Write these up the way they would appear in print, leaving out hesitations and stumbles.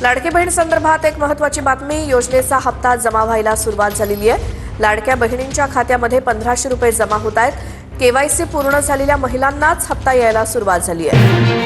लाडकी बहीण संदर्भात एक महत्त्वाची बातमी। योजनेचा हप्ता जमा व्हायला सुरुवात झालेली आहे। लाडक्या बहिणींच्या खात्यामध्ये 1500 रुपये जमा होत आहेत। केवायसी पूर्ण झालेल्या महिलांनाच हप्ता यायला सुरुवात झाली आहे।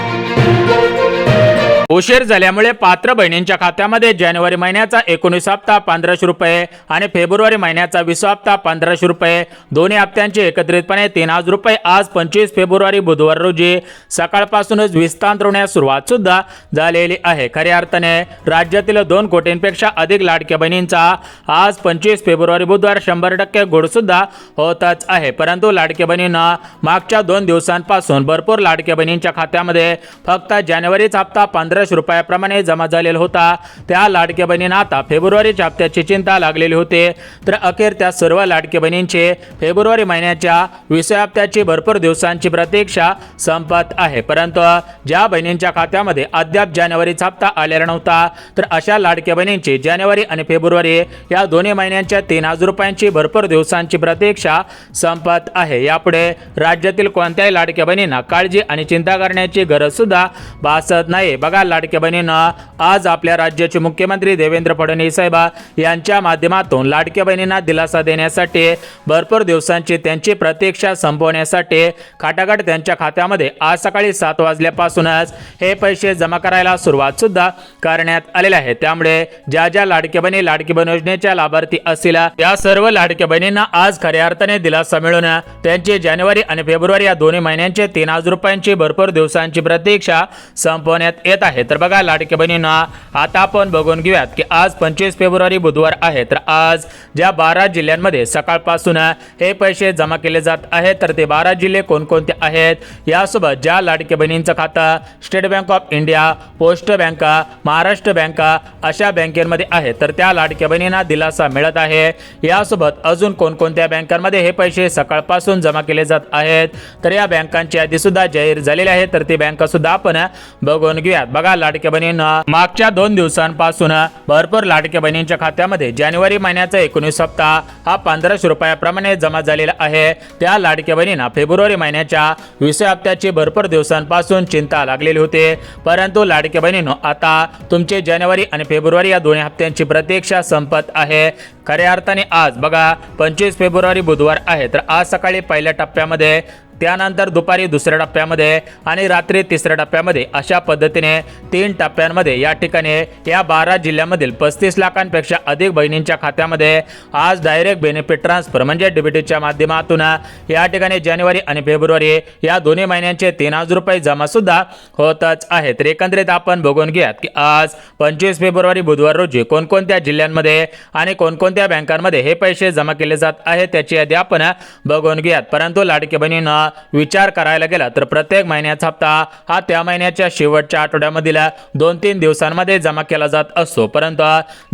उशीर झाल्यामुळे पात्र बहिणींच्या खात्यामध्ये जानेवारी महिन्याचा 19 हप्ता 1500 रुपये आणि फेब्रुवारी महिन्याचा 20 हप्ता 1500 रुपये दोन्ही हप्त्यांचे एकत्रितपणे 3000 रुपये आज 25 फेब्रुवारी बुधवार रोजी सकाळपासूनच विस्तारण्यास सुरुवात सुद्धा झालेली आहे। खऱ्या अर्थाने राज्यातील 2 कोटींपेक्षा अधिक लाडक्या बहिणींचा आज 25 फेब्रुवारी बुधवार 100% घोड सुद्धा होतच आहे। परंतु लाडक्या बहिणींना मागच्या 2 दिवसांपासून भरपूर लाडक्या बहिणींच्या खात्यामध्ये फक्त जानेवारीचा हप्ता 1500 रुपयाप्रमाणे जमा झालेला होता। त्या लाडक्या बहिणींना आता फेब्रुवारीच्या हप्त्याची चिंता लागलेली होती। तर अखेर त्या सर्व लाडक्या बहिणींचे फेब्रुवारी महिन्याच्या 20 हप्त्याची भरपूर दिवसांची प्रतीक्षा संपत आहे। परंतु ज्या बहिणींच्या खात्यामध्ये अद्याप जानेवारीचा हप्ता आलेला नव्हता तर अशा लाडक्या बहिणींची जानेवारी आणि फेब्रुवारी या दोन्ही महिन्यांच्या 3000 रुपयांची भरपूर दिवसांची प्रतीक्षा संपत आहे। यापुढे राज्यातील कोणत्याही लाडक्या बहिणींना काळजी आणि चिंता करण्याची गरज सुद्धा भासत नाही। बघा, लाडक्या बहिणींना आज आपल्या राज्याचे मुख्यमंत्री देवेंद्र फडणवीस साहेब यांच्या माध्यमातून लाडक्या बहिणींना दिलासा देण्यासाठी भरपूर दिवसांची त्यांची प्रतीक्षा संपवण्यासाठी खाटाखट त्यांच्या खात्यामध्ये आज सकाळी 7 वाजल्यापासूनच हे पैसे जमा करायला सुरुवात सुद्धा करण्यात आलेले आहे। त्यामुळे ज्या लाडक्या बहिणी लाडकी बहीण योजनेच्या लाभार्थी असतील त्या सर्व लाडक्या बहिणींना आज खऱ्या अर्थाने दिलासा मिळून त्यांची जानेवारी आणि फेब्रुवारी या दोन्ही महिन्यांचे 3000 रुपयांची भरपूर दिवसांची प्रतीक्षा संपवण्यात येत आहे। तर बघा, लाडक्या बहिणींना आता आपण बघून घेऊयात की आज 25 फेब्रुवारी बुधवार आहे। तर आज ज्या 12 जिल्ह्यांमध्ये सकाळपासून हे पैसे जमा केले जात आहेत तर ते 12 जिल्हे कोणकोणते आहेत, यासोबत ज्या लाडक्या बहिणींचं खातं state bank of India, post बँका, महाराष्ट्र बँका अशा बँकेमध्ये आहे तर त्या लाडक्या बहिणींना दिलासा मिळत आहे। यासोबत अजून कोणकोणत्या बँकांमध्ये हे पैसे सकाळपासून जमा केले जात आहेत तर या बँकांची यादी सुद्धा जाहीर झालेली आहे। तर ती बँका सुद्धा आपण बघून घेऊयात। बघा, लाडक्या बहिणींना मागच्या 2 दिवसांपासून भरपूर लाडक्या बहिणींच्या खात्यामध्ये जानेवारी महिन्याचा 19 हप्ता हा 1500 रुपयाप्रमाणे जमा झालेला आहे। त्या लाडक्या बहिणींना फेब्रुवारी महिन्याच्या 20 हप्त्याची भरपूर दिवसांपासून चिंता लागलेली होती। परंतु लाडक्या बहिणींनो, आता तुमचे जानेवारी आणि फेब्रुवारी या दोन्ही हप्त्यांची प्रतीक्षा संपत आहे। खऱ्या अर्थाने आज बघा 25 फेब्रुवारी बुधवार आहे तर आज सकाळी पहिल्या टप्प्यामध्ये, त्यानंतर दुपारी दुसऱ्या टप्प्यामध्ये आणि रात्री तिसऱ्या टप्प्यामध्ये अशा पद्धतीने 3 टप्प्यांमध्ये या ठिकाणी या 12 जिल्ह्यांमधील 35 लाखांपेक्षा अधिक बहिणींच्या खात्यामध्ये आज डायरेक्ट बेनिफिट ट्रान्सफर म्हणजे डीबीटीच्या माध्यमातून या ठिकाणी जानेवारी आणि फेब्रुवारी या दोन्ही महिन्यांचे 3000 रुपये जमा सुद्धा होतच आहे। तर एकंदरीत आपण बघून घ्यात की आज 25 फेब्रुवारी बुधवार रोजी कोणकोणत्या जिल्ह्यांमध्ये आणि कोणकोणत्या बँकांमध्ये हे पैसे जमा केले जात आहेत त्याची यादी आपण बघून घ्यात। परंतु लाडकी बहिणींना विचार करायला गेला तर प्रत्येक महिन्याचा हप्ता हा त्या महिन्याच्या शेवटच्या आठवड्यामधील 2-3 दिवसांमध्ये जमा केला जात असतो। परंतु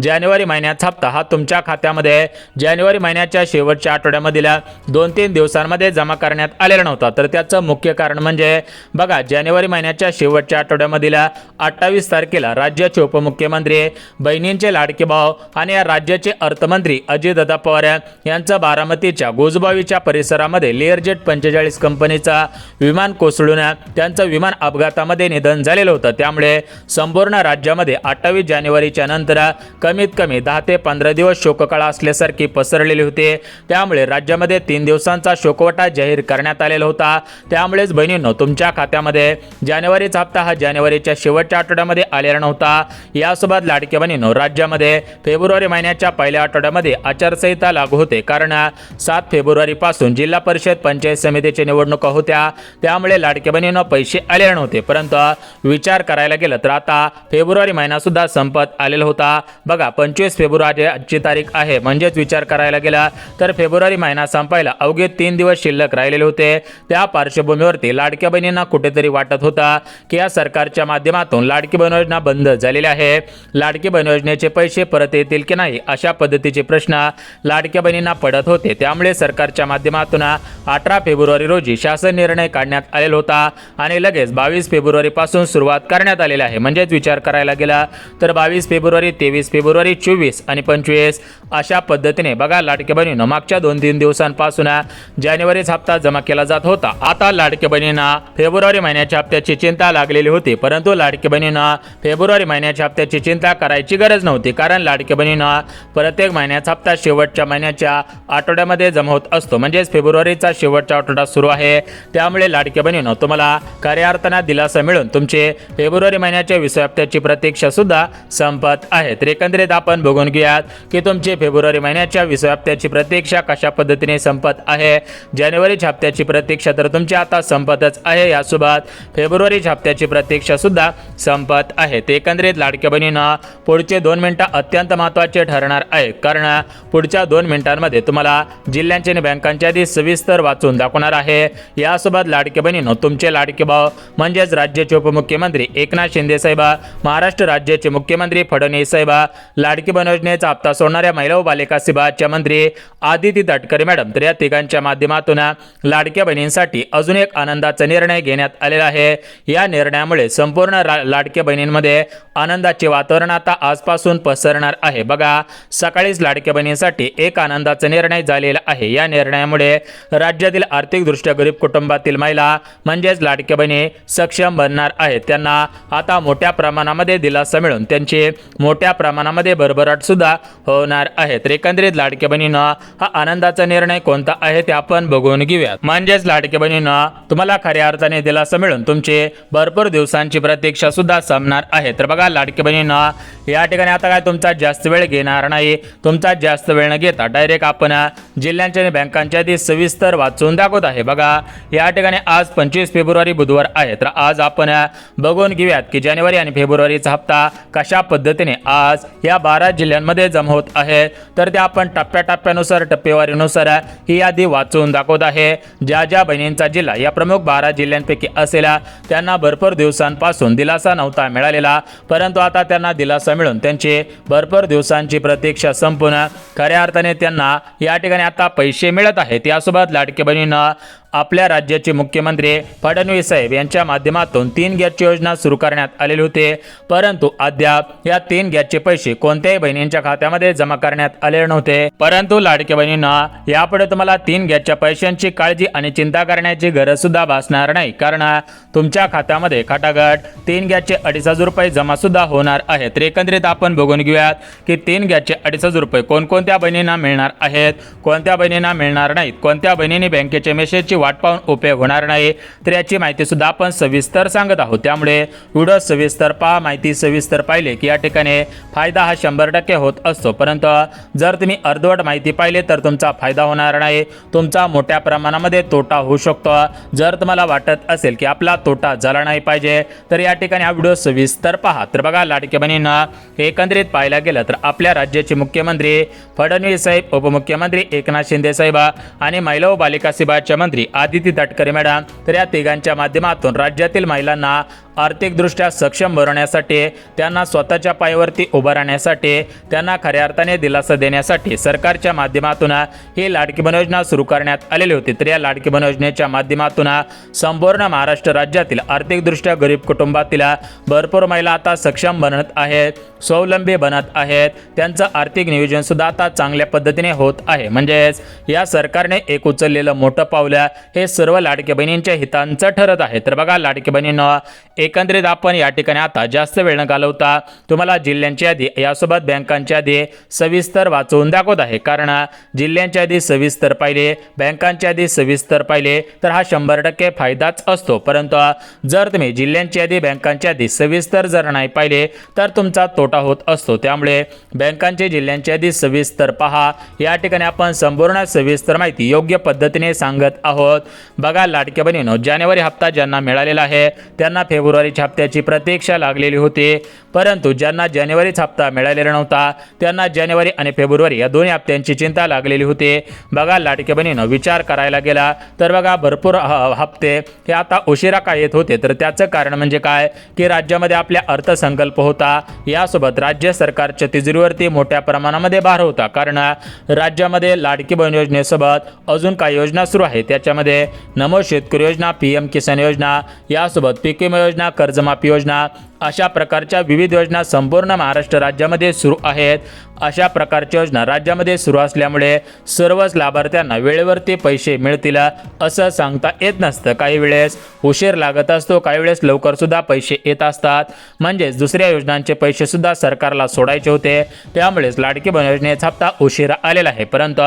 जानेवारी महिन्याचा हप्ता हा तुमच्या खात्यामध्ये जानेवारी महिन्याच्या शेवटच्या आठवड्यामधील 2-3 दिवसांमध्ये जमा करण्यात आलेला नव्हता। तर त्याचं मुख्य कारण म्हणजे बघा, जानेवारी महिन्याच्या शेवटच्या आठवड्यामधील 28 तारखेला राज्याचे उपमुख्यमंत्री, बहिणींचे लाडके भाऊ आणि या राज्याचे अर्थमंत्री अजितदादा पवार यांचं बारामतीच्या गोजबावीच्या परिसरामध्ये लेअरजेट 45 कंपनीचा विमान कोसळून त्यांचं विमान अपघातामध्ये निधन झालेलं होतं। त्यामुळे संपूर्ण राज्यामध्ये 28 जानेवारीच्या नंतर कमीत कमी 10 ते 15 दिवस शोककळा असल्यासारखी पसरलेली होती। त्यामुळे राज्यामध्ये 3 दिवसांचा शोकवटा जाहीर करण्यात आलेला होता। त्यामुळेच बहिणींनो, तुमच्या खात्यामध्ये जानेवारीचा हप्ता हा जानेवारीच्या शेवटच्या आठवड्यामध्ये आलेला नव्हता। यासोबत लाडक्या बहिणींनो, राज्यामध्ये फेब्रुवारी महिन्याच्या पहिल्या आठवड्यामध्ये आचारसंहिता लागू होते, कारण 7 फेब्रुवारी पासून जिल्हा परिषद पंचायत समितीच्या निवडणुका होत्या। त्यामुळे लाडक्या बहिणींना पैसे आले नव्हते। परंतु विचार करायला गेलं तर आता फेब्रुवारी महिना सुद्धा संपत आलेला होता। बघा, 25 फेब्रुवारीची तारीख आहे, म्हणजेच विचार करायला गेला तर फेब्रुवारी महिना संपायला अवघे 3 दिवस शिल्लक राहिलेले होते। त्या पार्श्वभूमीवरती लाडक्या बहिणींना कुठेतरी वाटत होता की या सरकारच्या माध्यमातून लाडकी बहीण योजना बंद झालेली आहे, लाडकी बहीण योजनेचे पैसे परत येतील की नाही अशा पद्धतीचे प्रश्न लाडक्या बहिणींना पडत होते। त्यामुळे सरकारच्या माध्यमातून 18 फेब्रुवारी रोजी रोजी शासन निर्णय काढण्यात आलेला होता आणि लगेच 22 फेब्रुवारी पासून सुरुवात करण्यात आलेली आहे। म्हणजेच विचार करायला गेला तर 22 फेब्रुवारी, 23 फेब्रुवारी, 24 आणि 25 अशा पद्धतीने बघा लाडक्या बहिणींनो मागच्या 2-3 दिवसांपासून जानेवारीचा हप्ता जमा केला जात होता। आता लाडक्या बहिणींना फेब्रुवारी महिन्याच्या हप्त्याची चिंता लागलेली होती, परंतु लाडक्या बहिणींना फेब्रुवारी महिन्याच्या हप्त्याची चिंता करायची गरज नव्हती, कारण लाडक्या बहिणींना प्रत्येक महिन्याचा हप्ता शेवटच्या महिन्याच्या आठवड्यामध्ये जमा होत असतो। म्हणजेच फेब्रुवारीचा शेवटचा आठवडा सुरू आहे, त्यामुळे लाडक्या बहिणींनो तुम्हाला खऱ्या अर्थाने दिलासा मिळून तुमचे फेब्रुवारी महिन्याच्या 20 हप्त्याची प्रतीक्षा सुद्धा संपत आहे। तर एकंदरीत आपण बघून घेऊयात की तुमची फेब्रुवारी महिन्याच्या 20 हप्त्याची प्रतीक्षा कशा पद्धतीने संपत आहे। जानेवारीच्या हप्त्याची प्रतीक्षा तर तुमची आता संपतच आहे, यासोबत फेब्रुवारीच्या हप्त्याची प्रतीक्षा सुद्धा संपत आहे। ते एकंदरीत लाडक्या बहिणींना पुढचे 2 मिनिटं अत्यंत महत्त्वाचे ठरणार आहेत, कारण पुढच्या 2 मिनिटांमध्ये तुम्हाला जिल्ह्यांचे आणि बँकांच्या यादी सविस्तर वाचून दाखवणार आहे। यासोबत लाडक्या बहिणींनो तुमचे लाडके भाऊ म्हणजेच राज्याचे उपमुख्यमंत्री एकनाथ शिंदे साहेब, महाराष्ट्र राज्याचे मुख्यमंत्री फडणवीस साहेब, लाडकी बहीण योजनेचा हप्ता सोडणाऱ्या महिला व बालिका विभागाच्या मंत्री आदिती तटकरे मॅडम, तर या तिघांच्या माध्यमातून लाडक्या बहिणींसाठी अजून एक आनंदाचा निर्णय घेण्यात आलेला आहे। या निर्णयामुळे संपूर्ण लाडक्या बहिणींमध्ये आनंदाचे वातावरण आता आजपासून पसरणार आहे। बघा सकाळीच लाडक्या बहिणींसाठी एक आनंदाचा निर्णय झालेला आहे। या निर्णयामुळे राज्यातील आर्थिकदृष्ट्या गरीब कुटुंबातील महिला म्हणजेच लाडक्या बहिणी सक्षम बनणार आहेत। त्यांना आता मोठ्या प्रमाणामध्ये दिलासा मिळून त्यांची मोठ्या प्रमाणामध्ये भरभराट सुद्धा होणार आहे। तर एकंदरीत लाडक्या बहिणींना हा आनंदाचा निर्णय कोणता आहे ते आपण बघून घेऊयात। म्हणजेच लाडक्या बहिणींना तुम्हाला खऱ्या अर्थाने दिलासा मिळून तुमचे भरपूर दिवसांची प्रतीक्षा सुद्धा संपणार आहे। तर बघा लाडक्या बहिणींना या ठिकाणी आता काय तुमचा जास्त वेळ घेणार नाही, तुमचा जास्त वेळ न घेता डायरेक्ट आपण जिल्ह्यांच्या आणि बँकांच्या यादी सविस्तर वाचून दाखवत आहे। बघा या ठिकाणी आज 25 फेब्रुवारी बुधवार आहे, तर आज आपण बघून घेऊयात की जानेवारी आणि फेब्रुवारीचा हप्ता कशा पद्धतीने आज या 12 जिल्ह्यांमध्ये जमा होत आहे। तर ते आपण टप्प्याटप्प्यानुसार टप्पेवारीनुसार ही यादी वाचून दाखवत आहे। ज्या ज्या बहिणींचा जिल्हा या प्रमुख 12 जिल्ह्यांपैकी असेला त्यांना भरपूर दिवसांपासून दिलासा नव्हता मिळालेला, परंतु आता त्यांना दिलासा मिळून त्यांची भरपूर दिवसांची प्रतीक्षा संपून खऱ्या अर्थाने त्यांना या ठिकाणी आता पैसे मिळत आहेत। यासोबत लाडकी बहिणींना आपल्या राज्याचे मुख्यमंत्री फडणवीस साहेब यांच्या माध्यमातून 3 गॅसची योजना सुरू करण्यात आलेली होते, परंतु अद्याप या 3 गॅसचे पैसे कोणत्याही बहिणींच्या खात्यामध्ये जमा करण्यात आले नव्हते। परंतु लाडक्या बहिणींना यापुढे तुम्हाला 3 गॅसच्या पैशांची काळजी आणि चिंता करण्याची गरज सुद्धा भासणार नाही, कारण तुमच्या खात्यामध्ये खटाखट 3 गॅसचे 2,500 रुपये जमा सुद्धा होणार आहेत। तर एकंदरीत आपण बघून घेऊयात की 3 गॅसचे 2,500 रुपये कोणकोणत्या बहिणींना मिळणार आहेत, कोणत्या बहिणींना मिळणार नाहीत, कोणत्या बहिणींनी बँकेचे मेसेजची वाट पाहून उपयोग होणार नाही, तर याची माहिती सुद्धा आपण सविस्तर सांगत आहोत। त्यामुळे व्हिडिओ सविस्तर पहा, माहिती सविस्तर पाहिले की या ठिकाणी फायदा हा 100% होत असतो, परंतु जर तुम्ही अर्धवट माहिती पाहिले तर तुमचा फायदा होणार नाही, तुमचा मोठ्या प्रमाणामध्ये तोटा होऊ शकतो। जर तुम्हाला वाटत असेल की आपला तोटा झाला नाही पाहिजे तर या ठिकाणी हा व्हिडिओ सविस्तर पहा। तर बघा लाडक्या बहिणींना एकंदरीत पाहायला गेलं तर आपल्या राज्याचे मुख्यमंत्री फडणवीस साहेब, उपमुख्यमंत्री एकनाथ शिंदे साहेब आणि महिला व बालिका विभागाच्या मंत्री आदिती तटकरे मॅडम, तर या तिघांच्या माध्यमातून राज्यातील महिलांना आर्थिकदृष्ट्या सक्षम बनवण्यासाठी, त्यांना स्वतःच्या पायावरती उभं राहण्यासाठी, त्यांना खऱ्या अर्थाने दिलासा देण्यासाठी सरकारच्या माध्यमातून ही लाडकी बहीण योजना सुरू करण्यात आलेली होती। तर या लाडकी बहीण योजनेच्या माध्यमातून संपूर्ण महाराष्ट्र राज्यातील आर्थिकदृष्ट्या गरीब कुटुंबातील भरपूर महिला आता सक्षम बनत आहेत, स्वावलंबी बनत आहेत, त्यांचं आर्थिक नियोजन सुद्धा आता चांगल्या पद्धतीने होत आहे। म्हणजेच या सरकारने एक उचललेलं मोठं पाऊल हे सर्व लाडक्या बहिणींच्या हितांचं ठरत आहे। तर बघा लाडक्या बहिणींना एकंदरीत आपण या ठिकाणी आता जास्त वेळ न घालवता तुम्हाला जिल्ह्यांची यादी यासोबत बँकांची यादी सविस्तर वाचवून दाखवत आहे, कारण जिल्ह्यांची यादी सविस्तर पाहिले, बँकांची यादी सविस्तर पाहिले तर हा 100% फायदाच असतो, परंतु जर तुम्ही जिल्ह्यांची यादी, बँकांची यादी सविस्तर जर नाही पाहिले तर तुमचा तोटा होत असतो। त्यामुळे बँकांची, जिल्ह्यांची यादी सविस्तर पहा। या ठिकाणी आपण संपूर्ण सविस्तर माहिती योग्य पद्धतीने सांगत आहोत। बघा लाडक्या बहिणींनो, जानेवारी हप्ता ज्यांना मिळालेला आहे त्यांना फेब्रुवारी फेब्रुवारीच्या हप्त्याची प्रतीक्षा लागलेली होती, परंतु ज्यांना जानेवारीचा हप्ता मिळालेला नव्हता त्यांना जानेवारी आणि फेब्रुवारी या दोन्ही हप्त्यांची चिंता लागलेली होती. बघा लाडक्या बहिणीनं विचार करायला गेला तर बघा भरपूर हप्ते हे आता उशिरा का येत होते, तर त्याचं कारण म्हणजे काय की राज्यामध्ये आपल्या अर्थसंकल्प होता, यासोबत राज्य सरकारच्या तिजोरीवरती मोठ्या प्रमाणामध्ये भार होता. कारण राज्यामध्ये लाडकी बहीण योजनेसोबत अजून काही योजना सुरू आहे, त्याच्यामध्ये नमो शेतकरी योजना, PM किसान योजना, यासोबत पीक विमा योजना, कर्जमाफी योजना, अशा प्रकारच्या विविध योजना संपूर्ण महाराष्ट्र राज्यामध्ये सुरू आहेत. अशा प्रकारच्या योजना राज्यामध्ये सुरू असल्यामुळे सर्वच लाभार्थ्यांना वेळेवरती पैसे मिळतील असं सांगता येत नसतं. काही वेळेस उशीर लागत असतो, काही वेळेस लवकर सुद्धा पैसे येत असतात. म्हणजेच दुसऱ्या योजनांचे पैसे सुद्धा सरकारला सोडायचे होते, त्यामुळेच लाडकी बहीण योजनेचा हप्ता उशिरा आलेला आहे. परंतु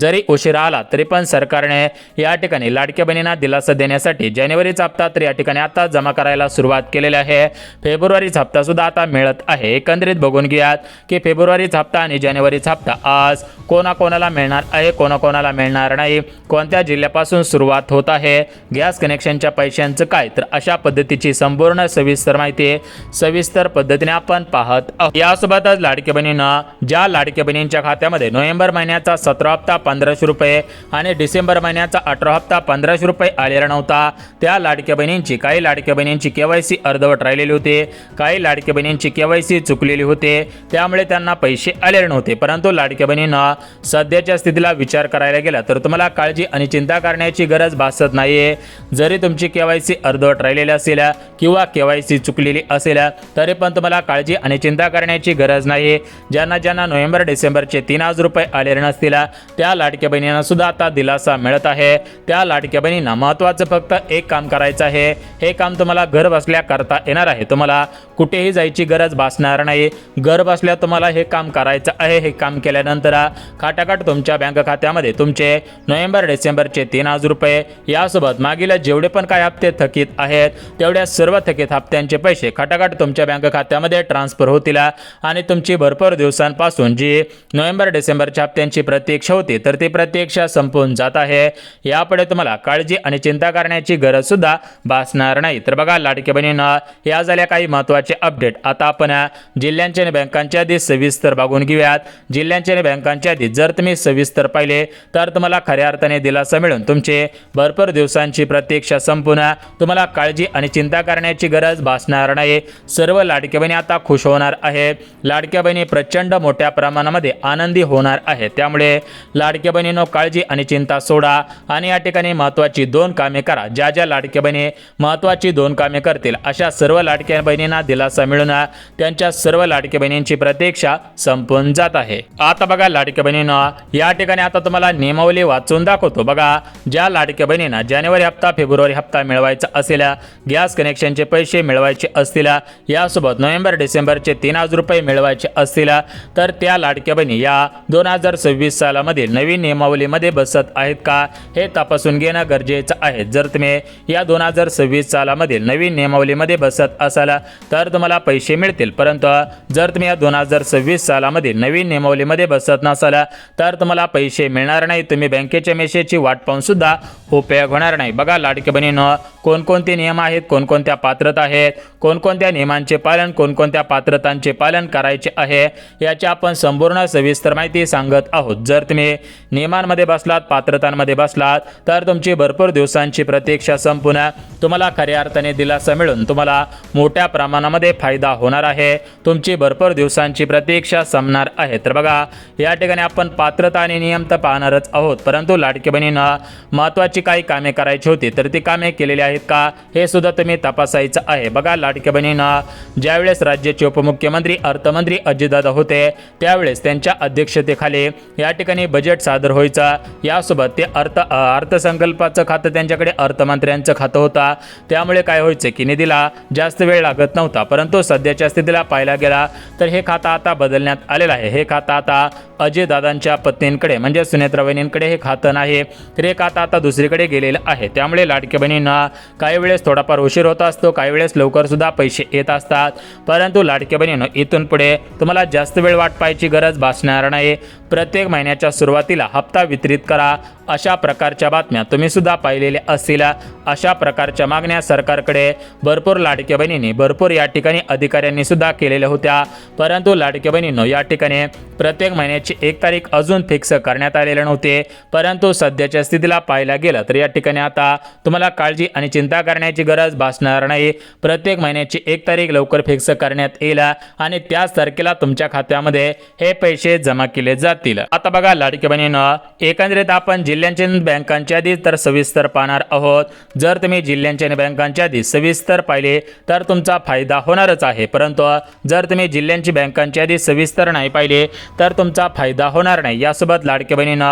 जरी उशिरा आला तरी पण सरकारने या ठिकाणी लाडक्या बहिणींना दिलासा देण्यासाठी जानेवारीचा हप्ता तर या ठिकाणी आता जमा करायला सुरुवात केलेली आहे. फेब्रुवारीचा हप्ता सुद्धा आता मिळत आहे. एकंदरीत बघून घ्यात की फेब्रुवारीचा हप्ता आणि जानेवारीचा हप्ता आज कोणाकोणाला मिळणार आहे, कोणाकोणाला मिळणार नाही, कोणत्या जिल्ह्यापासून सुरुवात होत आहे, गॅस कनेक्शनच्या पैशांचं काय, तर अशा पद्धतीची संपूर्ण सविस्तर माहिती सविस्तर पद्धतीने आपण पाहत आहोत. यासोबतच लाडक्या बहिणींना ज्या लाडक्या बहिणींच्या खात्यामध्ये नोव्हेंबर महिन्याचा 17 हप्ता 1500 रुपये आणि डिसेंबर महिन्याचा 18 हप्ता 1500 रुपये आलेला नव्हता, त्या लाडक्या बहिणींची काही लाडक्या बहिणींची KYC अर्धवट राहिलेली होती, काही लाडक्या बहिणींची KYC चुकलेली होते, त्यामुळे त्यांना पैसे आलेले नव्हते. परंतु लाडक्या बहिणींना सध्याच्या स्थितीला विचार करायला गेला तर तुम्हाला काळजी आणि चिंता करण्याची गरज भासत नाहीये. जरी तुमची KYC अर्धवट राहिलेली असेल किंवा KYC चुकलेली असेल तरी पण तुम्हाला काळजी आणि चिंता करण्याची गरज नाही. ज्यांना नोव्हेंबर डिसेंबरचे 3000 रुपये आलेले नसतील त्या लाडक्या बहिणींना सुद्धा आता दिलासा मिळत आहे. त्या लाडक्या बहिणींना महत्त्वाचं फक्त एक काम करायचं आहे. हे काम तुम्हाला घर बसल्या करता येणार आहे. तुम्हाला कुठेही जायची गरज भासणार नाही. घर बसल्या तुम्हाला हे काम करायचं आहे. हे काम केल्यानंतर खाटाखाट तुमच्या बँक खात्यामध्ये तुमचे नोव्हेंबर डिसेंबरचे 3000 रुपये यासोबत मागील जेवढे पण काही हप्ते थकीत आहेत तेवढ्या सर्व थकीत हप्त्यांचे पैसे खाटाखाट तुमच्या बँक खात्यामध्ये ट्रान्सफर होतील आणि तुमची भरपूर दिवसांपासून जी नोव्हेंबर डिसेंबरच्या हप्त्यांची प्रतीक्षा होती तर ती प्रतीक्षा संपून जात आहे. यापुढे तुम्हाला काळजी आणि चिंता करण्याची गरज सुद्धा भासणार नाही. तर बघा लाडक्या बहिणींना या झाल्या काही महत्त्वाचे अपडेट. आता आपण जिल्ह्यांच्या आणि बँकांच्या आधी सविस्तर बघून घेऊयात. जिल्ह्यांच्या आणि बँकांच्या आधी जर तुम्ही सविस्तर पाहिले तर तुम्हाला खऱ्या अर्थाने दिलासा मिळून तुमचे भरपूर दिवसांची प्रतीक्षा संपून तुम्हाला काळजी आणि चिंता करण्याची गरज भासणार नाही. सर्व लाडक्या बहिणी आता खुश होणार आहे. लाडक्या बहिणी प्रचंड मोठ्या प्रमाणामध्ये आनंदी होणार आहे. त्यामुळे लाडक्या बहिणींनो काळजी आणि चिंता सोडा आणि या ठिकाणी महत्त्वाची 2 कामे करा. ज्या लाडक्या बहिणी महत्त्वाची 2 कामे करतील अशा सर्व लाडक्या बहिणींना दिलासा मिळून त्यांच्या सर्व लाडक्या बहिणींची प्रतीक्षा संपून जात आहे. आता बघा लाडक्या बहिणींना या ठिकाणी आता तुम्हाला नियमावली वाचून दाखवतो. बघा ज्या लाडक्या बहिणींना जानेवारी हप्ता फेब्रुवारी हप्ता मिळवायचा असेल, गॅस कनेक्शनचे पैसे मिळवायचे असतील, यासोबत नोव्हेंबर डिसेंबरचे 3000 रुपये मिळवायचे असतील तर त्या लाडक्या बहिणी या 2026 सालामध्ये नवीन नियमावलीमध्ये बसत आहेत का हे तपासून घेणं गरजेचं आहे. जर तुम्ही या 2026 सालामध्ये नवीन नियमावलीमध्ये बसत असाल तर तुम्हाला पैसे मिळतील. परंतु जर तुम्ही या 2026 सालामध्ये नवीन नियमावलीमध्ये बसत नसाल तर तुम्हाला पैसे मिळणार नाही. तुम्ही बँकेच्या मेसेजची वाट पाहून सुद्धा उपयोग होणार नाही. बघा लाडक्या बहिणींनो कोणकोणते नियम आहेत, कोणकोणत्या पात्रता आहेत, कोणकोणत्या नियमांचे पालन, कोणकोणत्या पात्रतांचे पालन करायचे आहे याची आपण संपूर्ण सविस्तर माहिती सांगत आहोत. जर तुम्ही नियमांमध्ये बसलात, पात्रतांमध्ये बसलात तर तुमची भरपूर दिवसांची प्रतीक्षा संपून तुम्हाला खऱ्या अर्थाने दिलासा मिळून तुम्हाला मोठ्या प्रमाणामध्ये फायदा होणार आहे. तुमची भरपूर दिवसांची प्रतीक्षा संपणार आहे. तर बघा या ठिकाणी आपण पात्रता आणि नियम तर पाहणारच आहोत, परंतु लाडक्या बहिणींना महत्त्वाची काही कामे करायची होती तर ती कामे केलेली आहेत का हे सुद्धा तुम्ही तपासायचं आहे. बघा लाडक्या बहिणींना ज्यावेळेस राज्याचे उपमुख्यमंत्री अर्थमंत्री अजितदादा होते त्यावेळेस त्यांच्या अध्यक्षतेखाली या ठिकाणी बजेट सादर व्हायचा. यासोबत ते अर्थसंकल्पाचं खातं त्यांच्याकडे अर्थमंत्र्यांचं खातं होता. त्यामुळे काय व्हायचं की निधीला जास्त वेळ लागत नव्हता. परंतु सध्याच्या स्थितीला पाहायला गेला तर हे खातं आता बदलण्यात आलेलं आहे. हे खातं आता अजयदादांच्या पत्नींकडे म्हणजे सुनेत्रा वहिनींकडे हे खातं नाही, तर हे खातं आता दुसरीकडे गेलेलं आहे. त्यामुळे लाडक्या बहिणींना काही वेळेस थोडाफार उशीर होत असतो, काही वेळेस लवकर सुद्धा पैसे येत असतात. परंतु लाडक्या बहिणींनो इथून पुढे तुम्हाला जास्त वेळ वाट पाहायची गरज भासणार नाही. प्रत्येक महिन्याच्या सुरुवातीला हप्ता वितरित करा, अशा प्रकारच्या बातम्या तुम्ही सुद्धा पाहिलेल्या असतील। अशा प्रकारच्या मागण्या सरकारकडे भरपूर लाडक्या बहिणींनी भरपूर या ठिकाणी अधिकाऱ्यांनी सुद्धा केलेल्या होत्या, परंतु लाडक्या बहिणींनो या ठिकाणी प्रत्येक महिन्याची 1 तारीख अजून फिक्स करण्यात आलेले नव्हते। परंतु सध्याच्या स्थितीला पाहायला गेलं तर या ठिकाणी आता तुम्हाला काळजी आणि चिंता करण्याची गरज भासणार नाही। प्रत्येक महिन्याची 1 तारीख लवकर फिक्स करण्यात येईल आणि त्याच तारखेला तुमच्या खात्यामध्ये हे पैसे जमा केले जातील। आता बघा लाडक्या बहिणींनो, एकंदरीत आपण जिल्ह्यांच्या बँकांच्या यादी तर सविस्तर पाहणार आहोत। जर तुम्ही जिल्ह्यांच्या बँकांच्या यादी सविस्तर पाहिले तर तुमचा फायदा होणारच आहे, परंतु जर तुम्ही जिल्ह्यांची बँकांची यादी सविस्तर नाही पाहिले तर तुमचा फायदा होणार नाही। यासोबत लाडक्या बहिणींनो,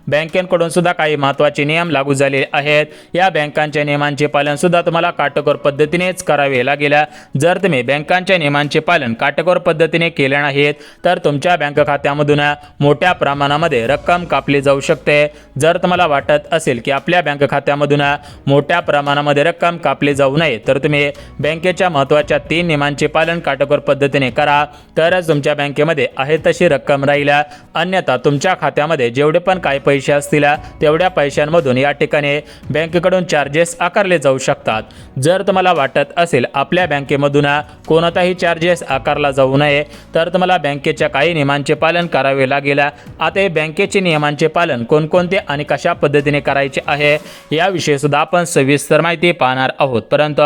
बँकेकडून सुद्धा काही महत्त्वाचे नियम लागू झालेले आहेत। या बँकांच्या नियमांचे पालन सुद्धा तुम्हाला काटेकोर पद्धतीनेच करावे लागेल। जर तुम्ही बँकांच्या नियमांचे पालन काटेकोर पद्धतीने केले नाहीत तर तुमच्या बँक खात्यामधून मोठ्या प्रमाणामध्ये रक्कम कापली जाऊ शकते। जर तुम्हाला वाटत असेल की आपल्या बँक खात्यामधून मोठ्या प्रमाणामध्ये रक्कम कापली जाऊ नये तर तुम्ही बँकेच्या महत्त्वाच्या 3 नियमांचे पालन काटेकोर पद्धतीने करा, तरच तुमच्या बँकेमध्ये आहे तशी रक्कम राहील। अन्यथा तुमच्या खात्यामध्ये जेवढे पण काही पैसे असतील तेवढ्या पैशांमधून या ठिकाणी बँकेकडून चार्जेस आकारले जाऊ शकतात। जर तुम्हाला वाटत असेल आपल्या बँकेमधून कोणताही चार्जेस आकारला जाऊ नये तर तुम्हाला बँकेच्या काही नियमांचे पालन करावे लागेल। आता हे बँकेचे नियमांचे पालन कोणकोणते आणि कशा पद्धतीने करायचे आहे याविषयी सुद्धा आपण सविस्तर माहिती पाहणार आहोत। परंतु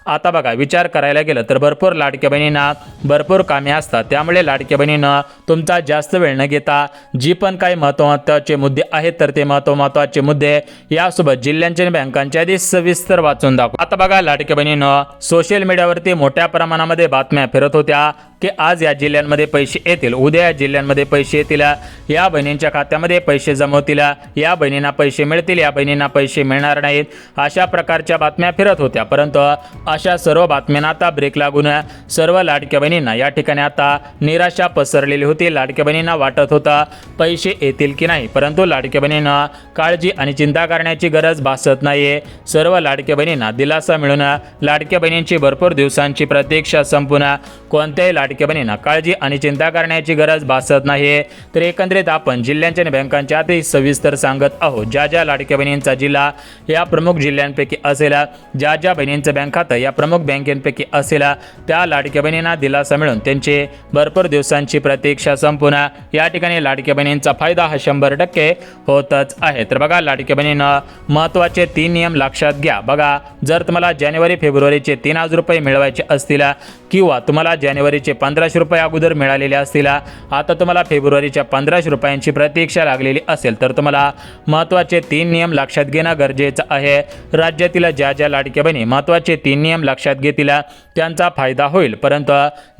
आता बघा, विचार करायला गेलं तर भरपूर लाडक्या बहिणींना भरपूर कामे असतात, त्यामुळे लाडक्या बहिणींना तुमचा जास्त वेळ न घेता जी पण काही महत्त्वाचे मुद्दे आहेत तर ते महत्त्वाचे मुद्दे यासोबत जिल्ह्यांच्या बँकांच्या यादी सविस्तर वाचून दाखवू। आता बघा लाडक्या बहिणींनो, सोशल मीडियावरती मोठ्या प्रमाणामध्ये बातम्या फिरत होत्या की आज या जिल्ह्यांमध्ये पैसे येतील, उद्या या जिल्ह्यांमध्ये पैसे येतील, या बहिणींच्या खात्यामध्ये पैसे जमवतील, या बहिणींना पैसे मिळतील, या बहिणींना पैसे मिळणार नाहीत, अशा प्रकारच्या बातम्या फिरत होत्या। परंतु अशा सर्व बातम्यांना आता ब्रेक लागून सर्व लाडक्या बहिणींना या ठिकाणी आता निराशा पसरलेली होती। लाडक्या बहिणींना वाटत होता पैसे येतील की नाही, परंतु लाडक्या बहिणींना काळजी आणि चिंता करण्याची गरज भासत नाहीये। सर्व लाडक्या बहिणींना दिलासा मिळून लाडक्या बहिणींची भरपूर दिवसांची प्रतीक्षा संपून कोणत्याही लाडक्या बहिणींना काळजी आणि चिंता करण्याची गरज भासत नाही। तर एकंदरीत आपण जिल्ह्यांच्या बँकांच्या यादी सविस्तर सांगत आहोत। ज्या लाडक्या बहिणींचा जिल्हा या प्रमुख जिल्ह्यांपैकी असेल, ज्या बहिणींचं बँक खातं या प्रमुख बँकेपैकी असेल, त्या लाडक्या बहिणींना दिलासा मिळून त्यांचे भरपूर दिवसांची प्रतीक्षा संपून या ठिकाणी लाडक्या बहिणींचा फायदा हा 100% होतच आहे। तर बघा लाडक्या बहिणींना, महत्त्वाचे 3 नियम लक्षात घ्या। बघा, जर तुम्हाला जानेवारी फेब्रुवारीचे 3000 रुपये मिळवायचे असतील किंवा तुम्हाला जानेवारीचे 1500 रुपये अगोदर मिळालेले असतील, आता तुम्हाला फेब्रुवारीच्या 1500 रुपयांची प्रतीक्षा लागलेली असेल तर तुम्हाला महत्त्वाचे 3 नियम लक्षात घेणं गरजेचं आहे। राज्यातील ज्या लाडक्या बहिणी महत्त्वाचे 3 नियम लक्षात घेतील त्यांचा फायदा होईल, परंतु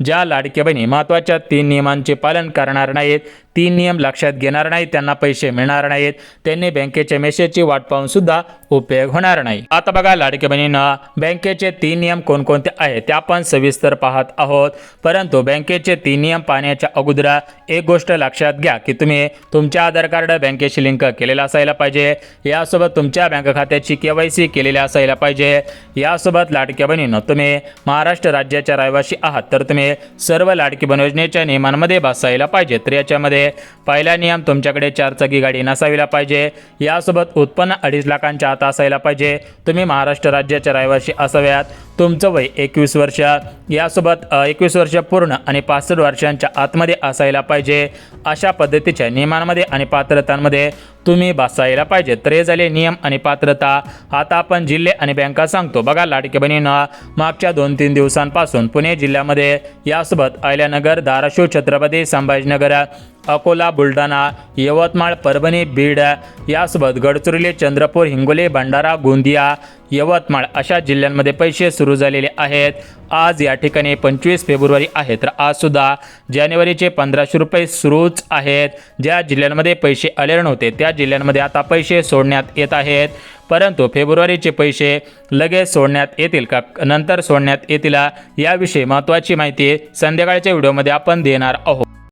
ज्या लाडक्या बहिणी महत्त्वाच्या 3 नियमांचे पालन करणार नाहीत, 3 नियम लक्षात घेणार नाहीत, त्यांना पैसे मिळणार नाहीत, त्यांनी बँकेच्या मेसेजची वाट पाहून सुद्धा उपयोग होणार नाही। आता बघा लाडक्या बहिणींना, बँकेचे 3 नियम कोणकोणते आहेत ते आपण सविस्तर पाहत आहोत। परंतु बँकेचे 3 नियम पाहण्याच्या अगोदर एक गोष्ट लक्षात घ्या की तुम्ही तुमच्या आधार कार्ड बँकेशी लिंक केलेला असायला पाहिजे, यासोबत तुमच्या बँक खात्याची KYC केलेली असायला पाहिजे। यासोबत लाडक्या बहिणींनो, तुम्ही महाराष्ट्र राज्याच्या रहिवासी आहात तर तुम्ही सर्व लाडकी बहीण योजनेच्या नियमांमध्ये बसायला पाहिजे। तर याच्यामध्ये पहिला नियम, तुमच्याकडे 4 चाकी गाडी नसायला पाहिजे, यासोबत उत्पन्न 2.5 लाखांच्या आत असायला पाहिजे, तुम्ही महाराष्ट्र राज्याच्या रहिवासी असाव्यात, तुमचं वय 21 वर्ष, यासोबत 21 वर्ष पूर्ण आणि 65 वर्षांच्या आतमध्ये असायला पाहिजे। अशा पद्धतीच्या नियमांमध्ये आणि पात्रतांमध्ये तुम्ही बसायला पाहिजे। तर हे झाले नियम आणि पात्रता। आता आपण जिल्हे आणि बँका सांगतो। बघा लाडक्या बहिणींना, मागच्या 2-3 दिवसांपासून पुणे जिल्ह्यामध्ये यासोबत अहिल्यानगर, धाराशिव, छत्रपती संभाजीनगर, अकोला, बुलढाणा, यवतमाळ, परभणी, बीड, यासोबत गडचिरोली, चंद्रपूर, हिंगोली, भंडारा, गोंदिया, यवतमाळ अशा जिल्ह्यांमध्ये पैसे सुरू झालेले आहेत। आज या ठिकाणी 25 फेब्रुवारी आहे, तर आज सुद्धा जानेवारीचे 1500 रुपये सुरूच आहेत। ज्या जिल्ह्यांमध्ये पैसे आले नव्हते त्या जिल्ह्यांमध्ये आता पैसे सोडण्यात येत आहेत, परंतु फेब्रुवारीचे पैसे लगेच सोडण्यात येतील का नंतर सोडण्यात येतील याविषयी महत्त्वाची माहिती संध्याकाळच्या व्हिडिओमध्ये आपण देणार आहोत।